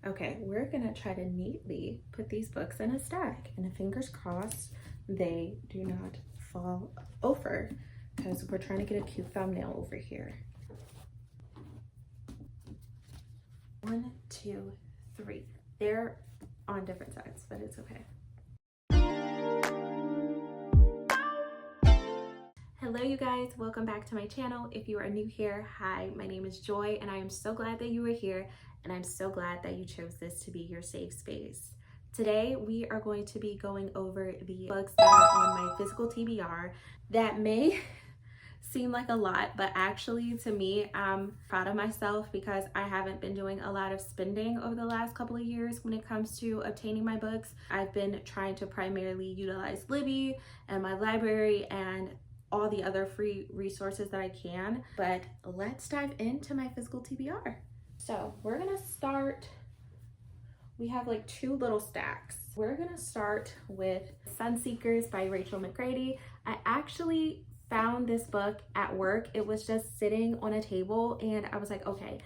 Okay, we're gonna try to neatly put these books in a stack, and fingers crossed they do not fall over, because we're trying to get a cute thumbnail over here. 1, 2, 3. They're on different sides, but it's okay. Hello you guys, welcome back to my channel. If you are new here, hi, my name is Joy and I am so glad that you are here, and I'm so glad that you chose this to be your safe space. Today we are going to be going over the books that are on my physical TBR. That may seem like a lot, but actually to me, I'm proud of myself because I haven't been doing a lot of spending over the last couple of years when it comes to obtaining my books. I've been trying to primarily utilize Libby and my library and all the other free resources that I can, but let's dive into my physical TBR. So we're gonna start, we have like 2 little stacks. We're gonna start with Sunseekers by Rachel McGrady. I actually found this book at work. It was just sitting on a table and I was like, okay,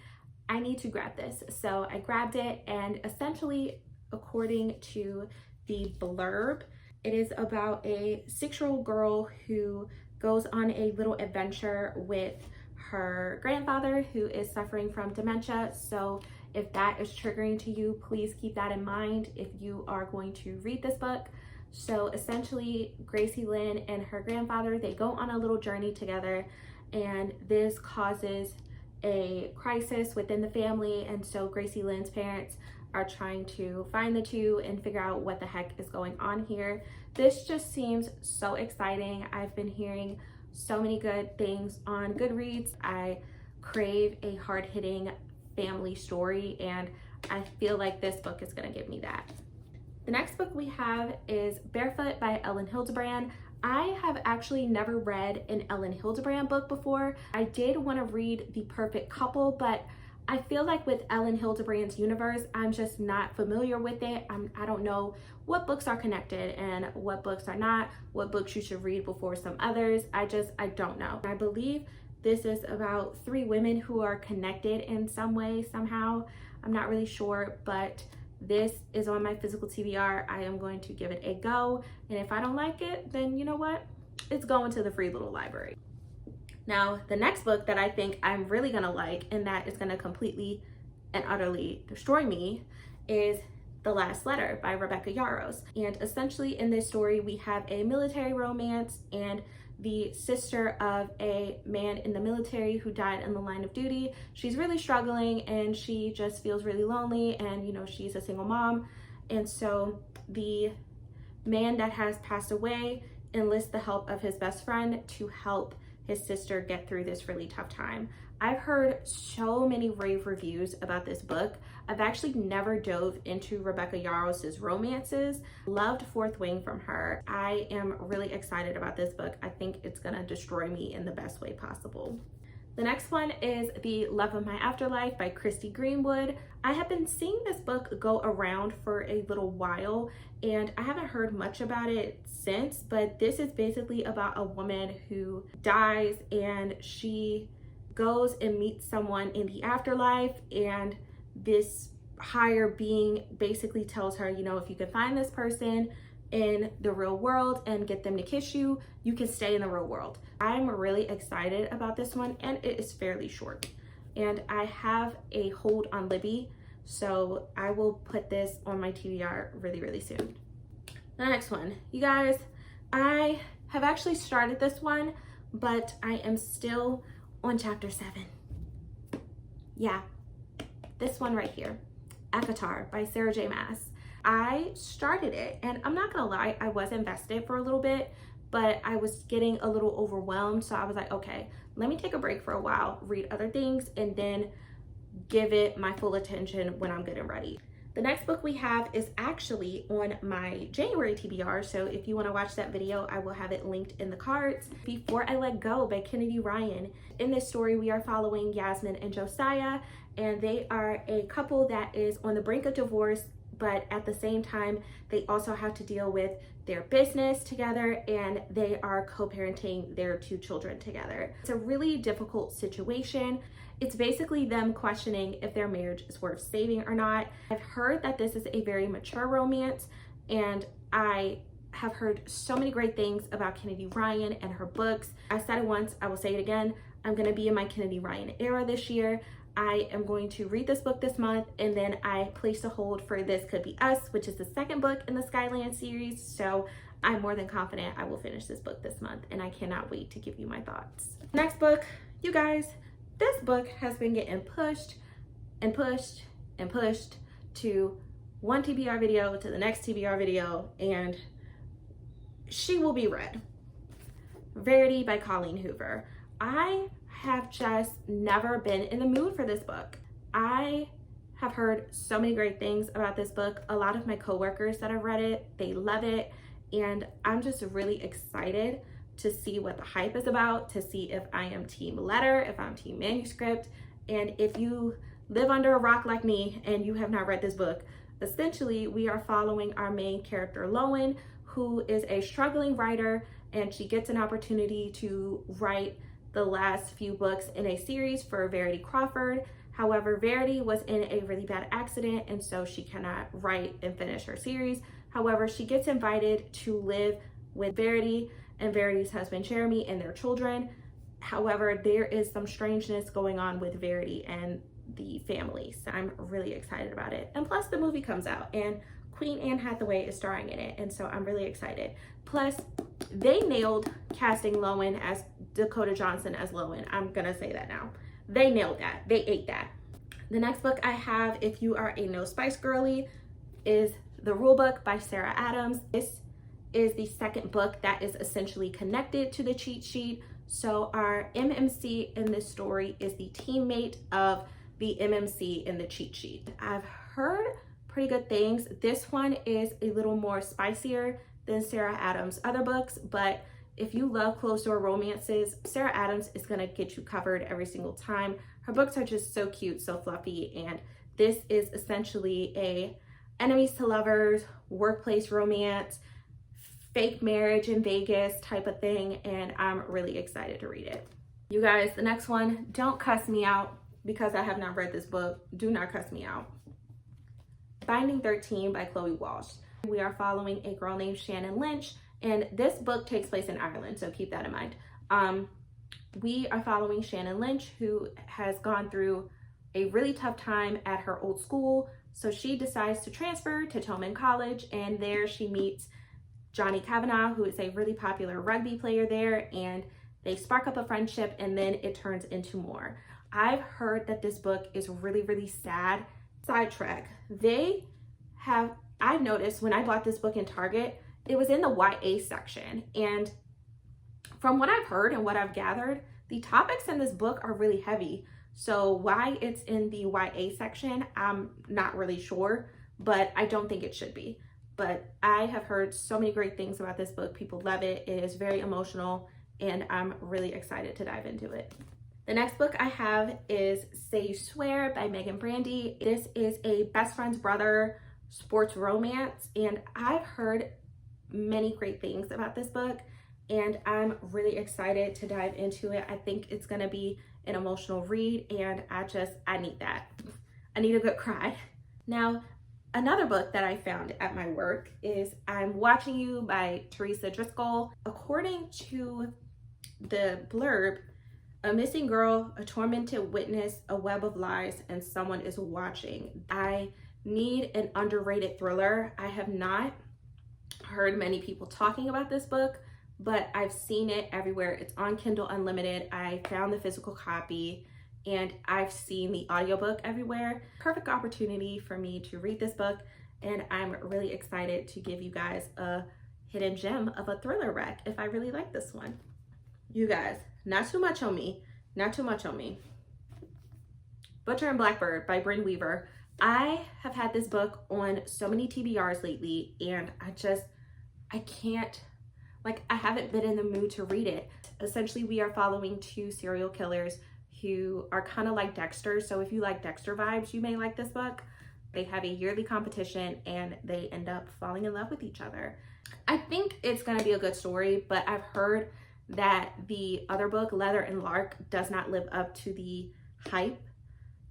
I need to grab this. So I grabbed it, and essentially, according to the blurb, it is about a 6-year-old girl who goes on a little adventure with her grandfather who is suffering from dementia. So if that is triggering to you, please keep that in mind if you are going to read this book. So essentially, Gracie Lynn and her grandfather, they go on a little journey together, and this causes a crisis within the family. And so Gracie Lynn's parents are trying to find the two and figure out what the heck is going on here. This just seems so exciting. I've been hearing so many good things on Goodreads. I crave a hard-hitting family story, and I feel like this book is gonna give me that. The next book we have is Barefoot by Ellen Hildebrand. I have actually never read an Ellen Hildebrand book before. I did want to read The Perfect Couple, but I feel like with Ellen Hildebrand's universe, I'm just not familiar with it. I don't know what books are connected and what books are not, what books you should read before some others. I don't know. I believe this is about 3 women who are connected in some way, somehow. I'm not really sure, but this is on my physical TBR. I am going to give it a go, and if I don't like it, then you know what? It's going to the free little library. Now, the next book that I think I'm really gonna like, and that is gonna completely and utterly destroy me, is The Last Letter by Rebecca Yarros. And essentially in this story, we have a military romance and the sister of a man in the military who died in the line of duty. She's really struggling and she just feels really lonely, and you know, she's a single mom. And so the man that has passed away enlists the help of his best friend to help his sister get through this really tough time. I've heard so many rave reviews about this book. I've actually never dove into Rebecca Yarros' romances. Loved Fourth Wing from her. I am really excited about this book. I think it's gonna destroy me in the best way possible. The next one is The Love of My Afterlife by Christy Greenwood. I have been seeing this book go around for a little while, and I haven't heard much about it since, but this is basically about a woman who dies and she goes and meets someone in the afterlife, and this higher being basically tells her, you know, if you can find this person in the real world and get them to kiss you, you can stay in the real world. I'm really excited about this one, and it is fairly short. And I have a hold on Libby, so I will put this on my TBR really, really soon. The next one, you guys, I have actually started this one, but I am still on chapter 7. Yeah, this one right here, Akatar by Sarah J. Maas. I started it, and I'm not gonna lie, I was invested for a little bit, but I was getting a little overwhelmed. So I was like, okay, let me take a break for a while, read other things, and then give it my full attention when I'm good and ready. The next book we have is actually on my January TBR, so if you want to watch that video, I will have it linked in the cards. Before I Let Go by Kennedy Ryan. In this story, we are following Yasmin and Josiah, and they are a couple that is on the brink of divorce. but at the same time, they also have to deal with their business together, and they are co-parenting their 2 children together. It's a really difficult situation. It's basically them questioning if their marriage is worth saving or not. I've heard that this is a very mature romance, and I have heard so many great things about Kennedy Ryan and her books. I said it once, I will say it again. I'm gonna be in my Kennedy Ryan era this year. I am going to read this book this month, and then I placed a hold for This Could Be Us, which is the 2nd book in the Skyland series. So I'm more than confident I will finish this book this month, and I cannot wait to give you my thoughts. Next book, you guys, this book has been getting pushed and pushed and pushed to one TBR video to the next TBR video, and she will be read. Verity by Colleen Hoover. I have just never been in the mood for this book. I have heard so many great things about this book. A lot of my coworkers that have read it, they love it, and I'm just really excited to see what the hype is about, to see if I am team letter, if I'm team manuscript. And if you live under a rock like me and you have not read this book, essentially we are following our main character, Lowen, who is a struggling writer, and she gets an opportunity to write the last few books in a series for Verity Crawford. However, Verity was in a really bad accident, and so she cannot write and finish her series. However, she gets invited to live with Verity and Verity's husband, Jeremy, and their children. However, there is some strangeness going on with Verity and the family, so I'm really excited about it. And plus, the movie comes out, and Queen Anne Hathaway is starring in it, and so I'm really excited. Plus, they nailed casting Lowen as Dakota Johnson as Lowen. I'm gonna say that now. They nailed that. They ate that. The next book I have, if you are a No Spice girly, is The Rulebook by Sarah Adams. This is the 2nd book that is essentially connected to the cheat sheet. So our MMC in this story is the teammate of the MMC in the cheat sheet. I've heard pretty good things. This one is a little more spicier than Sarah Adams' other books, but if you love closed door romances, Sarah Adams is gonna get you covered every single time. Her books are just so cute, so fluffy, and this is essentially a enemies to lovers, workplace romance, fake marriage in Vegas type of thing, and I'm really excited to read it. You guys, the next one, don't cuss me out because I have not read this book. Do not cuss me out. Binding 13 by Chloe Walsh. We are following a girl named Shannon Lynch, and this book takes place in Ireland, so keep that in mind. We are following Shannon Lynch, who has gone through a really tough time at her old school, so she decides to transfer to Tolman College, and there she meets Johnny Kavanagh, who is a really popular rugby player there, and they spark up a friendship, and then it turns into more. I've heard that this book is really, really sad. Sidetrack. I noticed when I bought this book in Target, it was in the YA section, and from what I've heard and what I've gathered, the topics in this book are really heavy. So why it's in the YA section, I'm not really sure, but I don't think it should be. But I have heard so many great things about this book. People love it. It is very emotional, and I'm really excited to dive into it. The next book I have is Say You Swear by Megan Brandy. This is a best friend's brother sports romance, and I've heard many great things about this book, and I'm really excited to dive into it. I think it's gonna be an emotional read, and I need that. I need a good cry. Now, another book that I found at my work is I'm Watching You by Teresa Driscoll. According to the blurb, a missing girl, a tormented witness, a web of lies, and someone is watching. I need an underrated thriller. I have not heard many people talking about this book, but I've seen it everywhere. It's on Kindle Unlimited. I found the physical copy, and I've seen the audiobook everywhere. Perfect opportunity for me to read this book, and I'm really excited to give you guys a hidden gem of a thriller rec if I really like this one. You guys, not too much on me, not too much on me. Butcher and Blackbird by Bryn Weaver. I have had this book on so many TBRs lately, and I can't, I haven't been in the mood to read it. Essentially, we are following 2 serial killers who are kind of like Dexter. So if you like Dexter vibes, you may like this book. They have a yearly competition and they end up falling in love with each other. I think it's going to be a good story, but I've heard that the other book, Leather and Lark, does not live up to the hype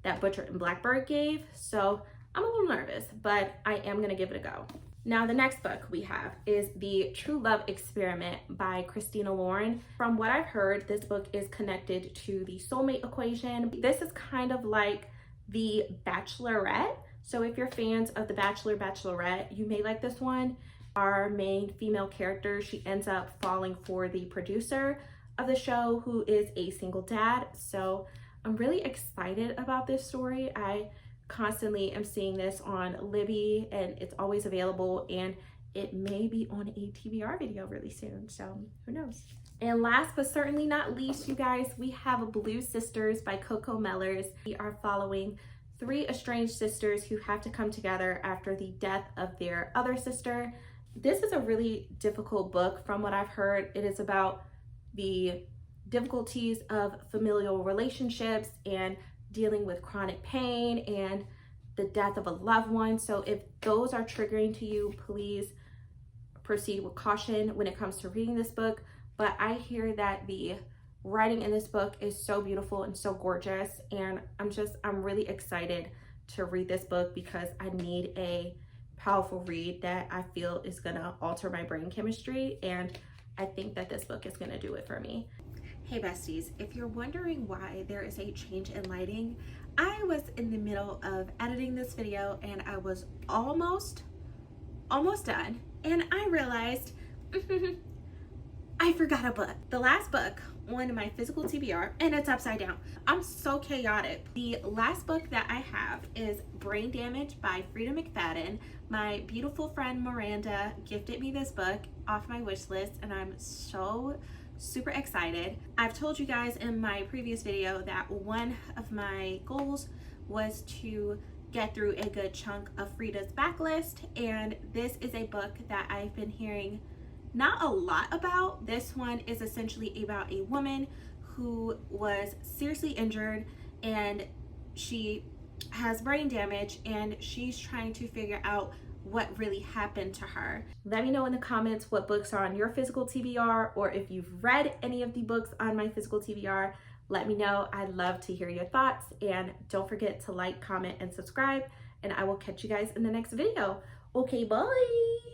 that Butcher and Blackbird gave. So I'm a little nervous, but I am going to give it a go. Now, the next book we have is The True Love Experiment by Christina Lauren. From what I've heard, this book is connected to the soulmate equation. This is kind of like The Bachelorette. So if you're fans of The Bachelor, Bachelorette, you may like this one. Our main female character, she ends up falling for the producer of the show, who is a single dad. So I'm really excited about this story. I constantly am seeing this on Libby and it's always available, and it may be on a TBR video really soon, so who knows. And last but certainly not least, you guys, we have Blue Sisters by Coco Mellers. We are following 3 estranged sisters who have to come together after the death of their other sister. This is a really difficult book from what I've heard. It is about the difficulties of familial relationships and dealing with chronic pain and the death of a loved one. So if those are triggering to you, please proceed with caution when it comes to reading this book. But I hear that the writing in this book is so beautiful and so gorgeous, and I'm really excited to read this book because I need a powerful read that I feel is gonna alter my brain chemistry, and I think that this book is gonna do it for me. Hey besties, if you're wondering why there is a change in lighting, I was in the middle of editing this video and I was almost done, and I realized I forgot a book. The last book on my physical TBR, and it's upside down. I'm so chaotic. The last book that I have is Brain Damage by Frida McFadden. My beautiful friend Miranda gifted me this book off my wish list, and I'm so super excited. I've told you guys in my previous video that one of my goals was to get through a good chunk of Frida's backlist, and this is a book that I've been hearing not a lot about. This one is essentially about a woman who was seriously injured and she has brain damage, and she's trying to figure out what really happened to her. Let me know in the comments what books are on your physical TBR, or if you've read any of the books on my physical TBR, let me know. I'd love to hear your thoughts, and don't forget to like, comment, and subscribe, and I will catch you guys in the next video. Okay, bye.